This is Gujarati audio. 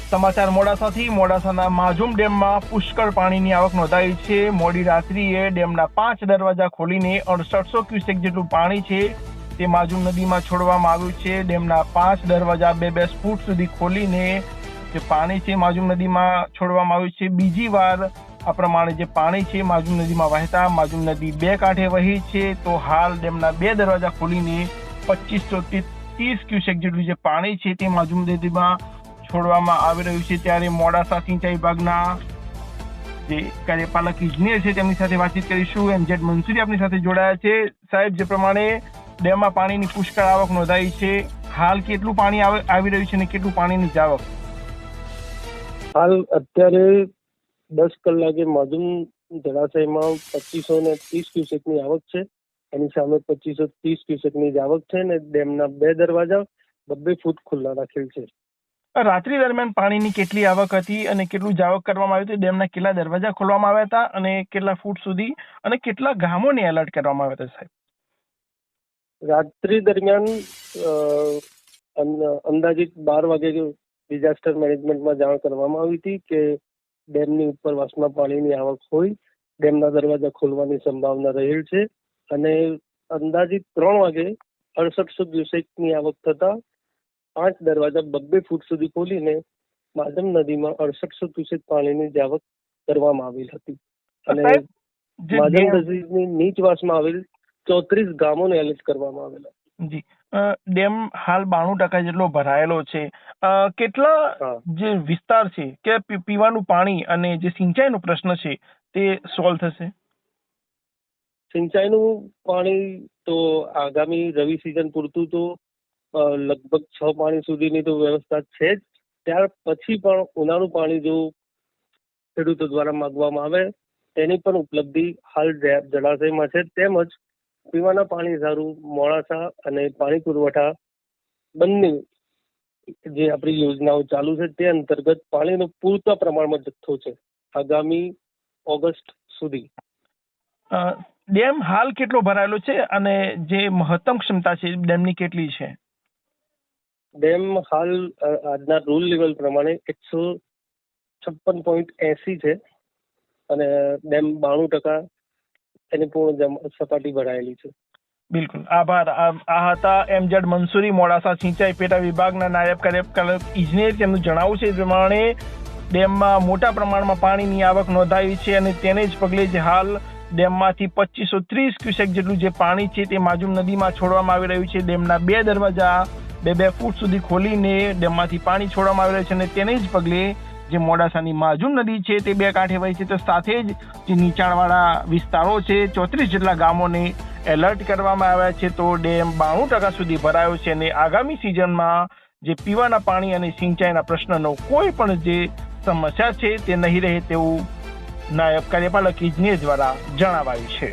સમાચાર મોડાસાથી. મોડાસાના માઝુમ ડેમમાં પુષ્કળ પાણીની આવક નોંધાઈ છે. મોડી રાત્રિએ ડેમના 5 દરવાજા ખોલીને 6800 ક્યુસેક જેટલું પાણી છે તે માઝુમ નદીમાં છોડવામાં આવ્યું છે. ડેમના 5 દરવાજા 2 ફૂટ સુધી ખોલીને જે પાણી છે માઝુમ નદીમાં છોડવામાં આવ્યું છે. બીજી વાર આ પ્રમાણે જે પાણી છે માઝુમ નદીમાં વહેતા માઝુમ નદી 2 કાંઠે વહી છે. તો હાલ ડેમના 2 દરવાજા ખોલીને 2530 ક્યુસેક જેટલું જે પાણી છે તે માઝુમ નદીમાં છોડવામાં આવી રહ્યું છે. ત્યારે મોડાસા સિંચાઈ વિભાગના જે કાર્યપાલક ઇજનેર છે તેમની સાથે વાતચીત કરીશું. એમજેડ મંસૂરી આપણી સાથે જોડાયા છે. સાહેબ, જે પ્રમાણે ડેમમાં પાણીની પુષ્કળ આવક નોંધાઈ છે, હાલ કેટલું પાણી આવી રહ્યું છે અને કેટલું પાણીની આવક? હાલ અત્યારે 10 કલાકે માઝુમ જળાશયમાં 2530 ક્યુસેકની આવક છે. એની સામે 2530 ક્યુસેકની જ આવક છે અને ડેમના 2 દરવાજા 2 ફૂટ ખુલ્લા રાખેલ છે. રાત્રિ દરમિયાન પાણીની કેટલી આવક હતી અને કેટલું જાવક કરવામાં આવ્યું હતું? ડેમના કેટલા દરવાજા ખોલવામાં આવ્યા હતા અને કેટલા ફૂટ સુધી અને કેટલા ગામોને એલર્ટ કરવામાં આવ્યા હતા, સાહેબ? રાત્રિ દરમિયાન અંદાજિત 12 વાગે ડિઝાસ્ટર મેનેજમેન્ટમાં જાણ કરવામાં આવી હતી કે ડેમની ઉપરવાસમાં પાણીની આવક હોય, ડેમના દરવાજા ખોલવાની સંભાવના રહેલ છે અને અંદાજિત 3 વાગે 6800 ક્યુસેકની આવક થતા 5 દરવાજા 2 ફૂટ સુધી ખોલીને માઝુમ નદીમાં 6800 ક્યુસેક પાણીની જાવક કરવામાં આવેલ હતી અને માઝુમ નદીની નીચવાસમાં આવેલ 34 ગામોને એલર્ટ કરવામાં આવેલા. જી, ડેમ હાલ 92% જેટલો ભરાયેલો છે. કેટલા જે વિસ્તાર છે કે પીવાનું પાણી અને જે સિંચાઈનો પ્રશ્ન છે તે સોલ્વ થશે? સિંચાઈનું પાણી તો આગામી રવિ સિઝન પૂરતું તો લગભગ 6 પાણી સુધીની તો વ્યવસ્થા છે જ. ત્યાર પછી પણ ઉનાળુ પાણી જો ખેડૂતો દ્વારા માંગવામાં આવે તેની પણ ઉપલબ્ધિ હાલ જળાશયમાં છે. તેમજ પીવાના પાણી સારું મોડાસા અને પાણી પુરવઠા બંને જે આપણી યોજનાઓ ચાલુ છે તે અંતર્ગત પાણીનો પૂરતા પ્રમાણમાં જથ્થો છે આગામી ઓગસ્ટ સુધી. ડેમ હાલ કેટલો ભરાયેલો છે અને જે મહત્તમ ક્ષમતા છે ડેમની કેટલી છે? ડેમ હાલ આજના રૂલ લેવલ પ્રમાણે 156.80 છે અને ડેમ 92% એની પૂર્ણ સપાટી ભરાયેલી છે. બિલકુલ, આભાર. આ હતા એમજેડ મંસૂરી, મોડાસા સિંચાઈ પેટા વિભાગના નાયબ કાર્યપાલક ઇજનેર. તેમનું જણાવવું છે એ પ્રમાણે ડેમમાં મોટા પ્રમાણમાં પાણીની આવક નોંધાઈ છે અને તેને જ પગલે જ હાલ ડેમમાંથી 2530 ક્યુસેક જેટલું જે પાણી છે તે માઝુમ નદીમાં છોડવામાં આવી રહ્યું છે. ડેમના 2 દરવાજા 2 ફૂટ સુધી ખોલીને ડેમમાંથી પાણી છોડવામાં આવી રહ્યું છે અને તેને જ પગલે જે મોડાસાની માઝુમ નદી છે તે 2 કાંઠે વહી છે. તો સાથે જ જે નીચાણવાળા વિસ્તારો છે 34 જેટલા ગામોને એલર્ટ કરવામાં આવ્યા છે. તો ડેમ 92% સુધી ભરાયો છે અને આગામી સિઝનમાં જે પીવાના પાણી અને સિંચાઈના પ્રશ્નનો કોઈ પણ જે સમસ્યા છે તે નહીં રહે તેવું નાયબ કાર્યપાલક ઇજનેર દ્વારા જણાવાયું છે.